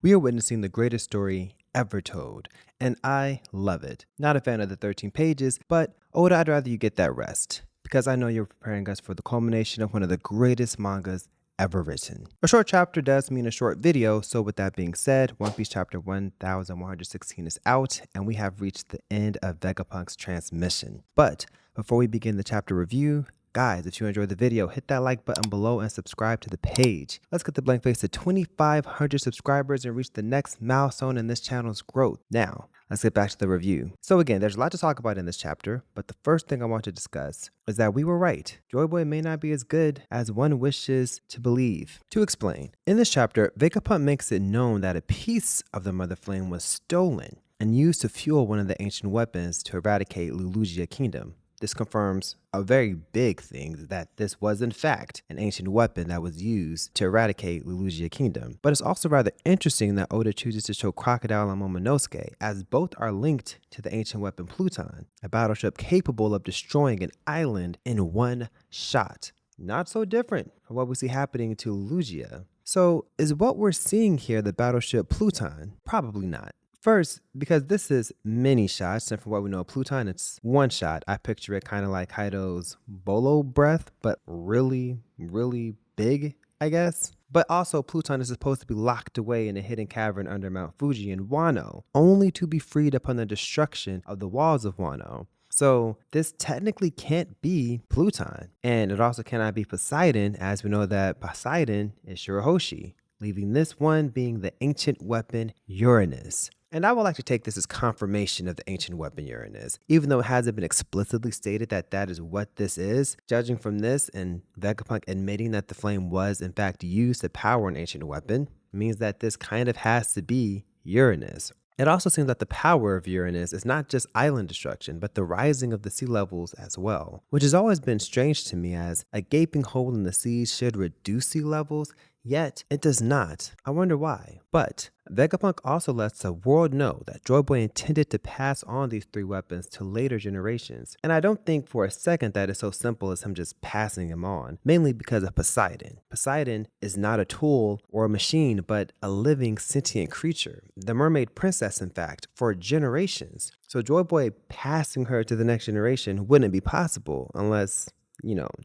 We are witnessing the greatest story ever told, and I love it. Not a fan of the 13 pages, but Oda, I'd rather you get that rest, because I know you're preparing us for the culmination of one of the greatest mangas ever written. A short chapter does mean a short video, so with that being said, One Piece chapter 1116 is out, and we have reached the end of Vegapunk's transmission. But before we begin the chapter review, guys, if you enjoyed the video, hit that like button below and subscribe to the page. Let's get the Blank Face to 2,500 subscribers and reach the next milestone in this channel's growth. Now, let's get back to the review. So again, there's a lot to talk about in this chapter, but the first thing I want to discuss is that we were right. Joy Boy may not be as good as one wishes to believe. To explain, in this chapter, Vegapunk makes it known that a piece of the Mother Flame was stolen and used to fuel one of the ancient weapons to eradicate Lulugia Kingdom. This confirms a very big thing, that this was in fact an ancient weapon that was used to eradicate Lulugia Kingdom. But it's also rather interesting that Oda chooses to show Crocodile and Momonosuke, as both are linked to the ancient weapon Pluton, a battleship capable of destroying an island in one shot. Not so different from what we see happening to Lulugia. So is what we're seeing here the battleship Pluton? Probably not. First, because this is many shots, and from what we know of Pluton, it's one shot. I picture it kind of like Kaido's Bolo breath, but really, really big, I guess. But also, Pluton is supposed to be locked away in a hidden cavern under Mount Fuji in Wano, only to be freed upon the destruction of the walls of Wano. So this technically can't be Pluton, and it also cannot be Poseidon, as we know that Poseidon is Shirahoshi, leaving this one being the ancient weapon Uranus. And I would like to take this as confirmation of the ancient weapon Uranus, even though it hasn't been explicitly stated that that is what this is. Judging from this and Vegapunk admitting that the flame was in fact used to power an ancient weapon, means that this kind of has to be Uranus. It also seems that the power of Uranus is not just island destruction, but the rising of the sea levels as well, which has always been strange to me, as a gaping hole in the seas should reduce sea levels, yet it does not. I wonder why. But Vegapunk also lets the world know that Joy Boy intended to pass on these three weapons to later generations. And I don't think for a second that it's so simple as him just passing them on, mainly because of Poseidon. Poseidon is not a tool or a machine, but a living sentient creature. The mermaid princess, in fact, for generations. So Joy Boy passing her to the next generation wouldn't be possible unless,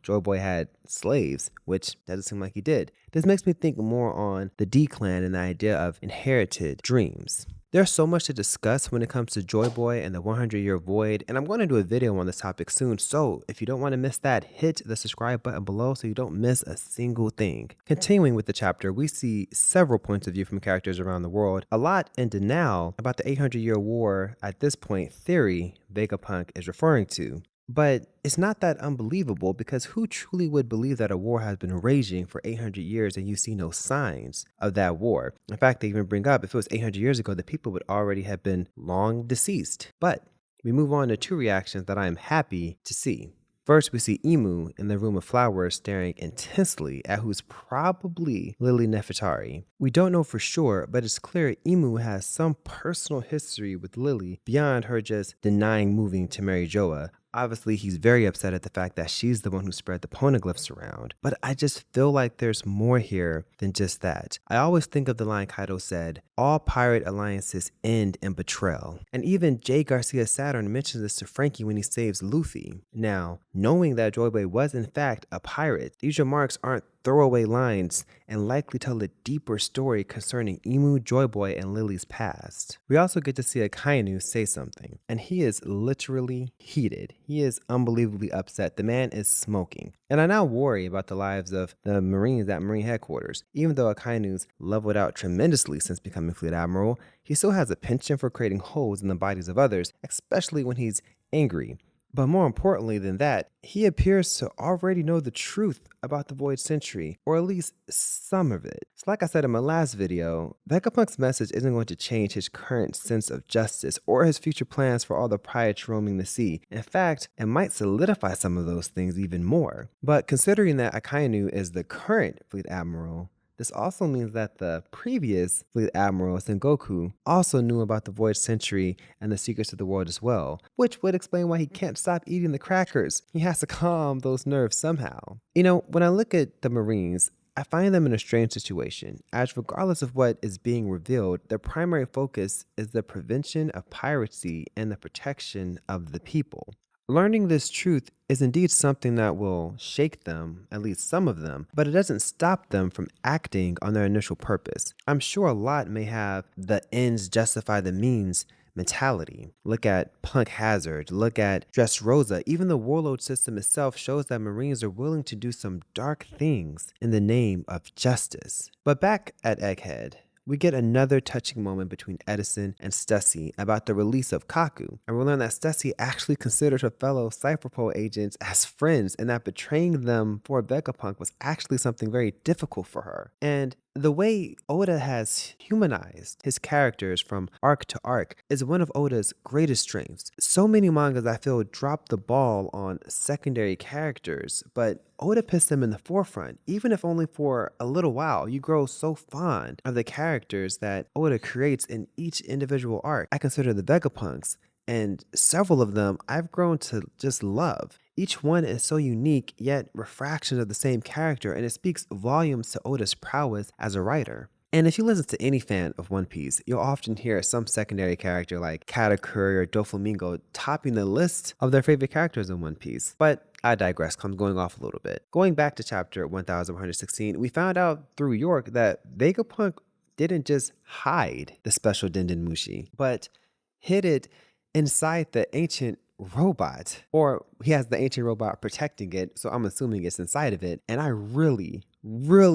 Joy Boy had slaves, which doesn't seem like he did. This makes me think more on the D-Clan and the idea of inherited dreams. There's so much to discuss when it comes to Joy Boy and the 100-year void, and I'm going to do a video on this topic soon, so if you don't want to miss that, hit the subscribe button below so you don't miss a single thing. Continuing with the chapter, we see several points of view from characters around the world, a lot in denial about the 800-year war at this point theory Vegapunk is referring to. But it's not that unbelievable, because who truly would believe that a war has been raging for 800 years and you see no signs of that war? In fact, they even bring up if it was 800 years ago, the people would already have been long deceased. But we move on to two reactions that I am happy to see. First, we see Imu in the room of flowers staring intensely at who's probably Lily Nefertari. We don't know for sure, but it's clear Imu has some personal history with Lily beyond her just denying moving to marry Joa. Obviously, he's very upset at the fact that she's the one who spread the poneglyphs around, but I just feel like there's more here than just that. I always think of the line Kaido said, "All pirate alliances end in betrayal." And even Jay Garcia Saturn mentions this to Frankie when he saves Luffy. Now, knowing that Joy Boy was in fact a pirate, these remarks aren't throwaway lines and likely tell a deeper story concerning Imu, Joy Boy, and Lily's past. We also get to see Akainu say something, and he is literally heated. He is unbelievably upset. The man is smoking. And I now worry about the lives of the Marines at Marine headquarters. Even though Akainu's leveled out tremendously since becoming Fleet Admiral, he still has a penchant for creating holes in the bodies of others, especially when he's angry. But more importantly than that, he appears to already know the truth about the Void Century, or at least some of it. So like I said in my last video, Vegapunk's message isn't going to change his current sense of justice or his future plans for all the pirates roaming the sea. In fact, it might solidify some of those things even more. But considering that Akainu is the current Fleet Admiral, this also means that the previous Fleet Admiral, Sengoku, also knew about the Void Century and the secrets of the world as well, which would explain why he can't stop eating the crackers. He has to calm those nerves somehow. When I look at the Marines, I find them in a strange situation, as regardless of what is being revealed, their primary focus is the prevention of piracy and the protection of the people. Learning this truth is indeed something that will shake them, at least some of them, but it doesn't stop them from acting on their initial purpose. I'm sure a lot may have the ends justify the means mentality. Look at Punk Hazard, look at Dressrosa. Even the warlord system itself shows that Marines are willing to do some dark things in the name of justice. But back at Egghead, we get another touching moment between Edison and Stussy about the release of Kaku, and we learn that Stussy actually considered her fellow Cypherpole agents as friends, and that betraying them for Vegapunk was actually something very difficult for her. And the way Oda has humanized his characters from arc to arc is one of Oda's greatest strengths. So many mangas I feel drop the ball on secondary characters, but Oda puts them in the forefront, even if only for a little while. You grow so fond of the characters that Oda creates in each individual arc. I consider the Vegapunks, and several of them I've grown to just love. Each one is so unique, yet refractions of the same character, and it speaks volumes to Oda's prowess as a writer. And if you listen to any fan of One Piece, you'll often hear some secondary character like Katakuri or Doflamingo topping the list of their favorite characters in One Piece. But I digress, I'm going off a little bit. Going back to chapter 1116, we found out through York that Vegapunk didn't just hide the special Denden Mushi, but hid it inside the ancient robot, or he has the ancient robot protecting it, so I'm assuming it's inside of it. And I really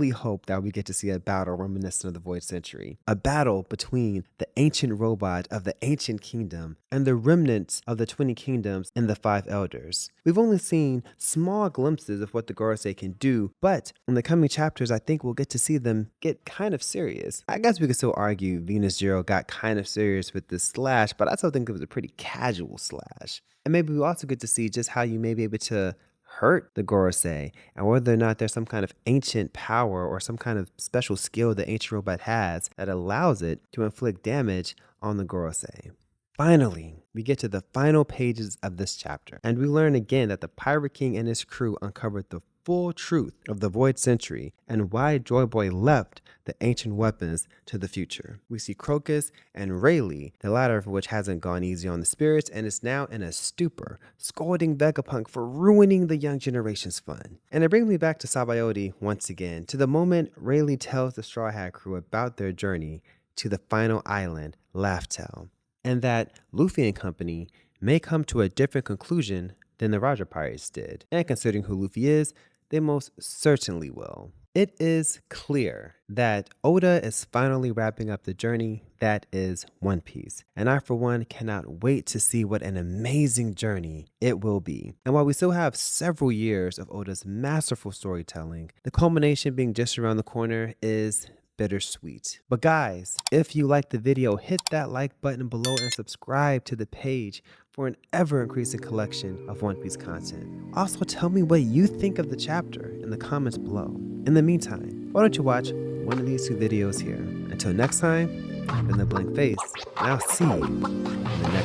hope that we get to see a battle reminiscent of the Void Century, a battle between the ancient robot of the ancient kingdom and the remnants of the 20 kingdoms and the 5 elders. We've only seen small glimpses of what the Gorosei can do, but in the coming chapters I think we'll get to see them get kind of serious. I guess we could still argue Venus Zero got kind of serious with this slash, but I still think it was a pretty casual slash. And maybe we also get to see just how you may be able to hurt the Gorosei, and whether or not there's some kind of ancient power or some kind of special skill the ancient robot has that allows it to inflict damage on the Gorosei. Finally, we get to the final pages of this chapter, and we learn again that the Pirate King and his crew uncovered the full truth of the Void Century and why Joy Boy left the ancient weapons to the future. We see Crocus and Rayleigh, the latter of which hasn't gone easy on the spirits and is now in a stupor, scolding Vegapunk for ruining the young generation's fun. And it brings me back to Sabaody once again, to the moment Rayleigh tells the Straw Hat crew about their journey to the final island, Laugh-Tale, and that Luffy and company may come to a different conclusion than the Roger Pirates did. And considering who Luffy is, they most certainly will. It is clear that Oda is finally wrapping up the journey that is One Piece, and I for one cannot wait to see what an amazing journey it will be. And while we still have several years of Oda's masterful storytelling, the culmination being just around the corner is bittersweet. But guys, if you liked the video, hit that like button below and subscribe to the page for an ever-increasing collection of One Piece content. Also, tell me what you think of the chapter in the comments below. In the meantime, why don't you watch one of these 2 videos here? Until next time, I've been The Blank Face, and I'll see you in the next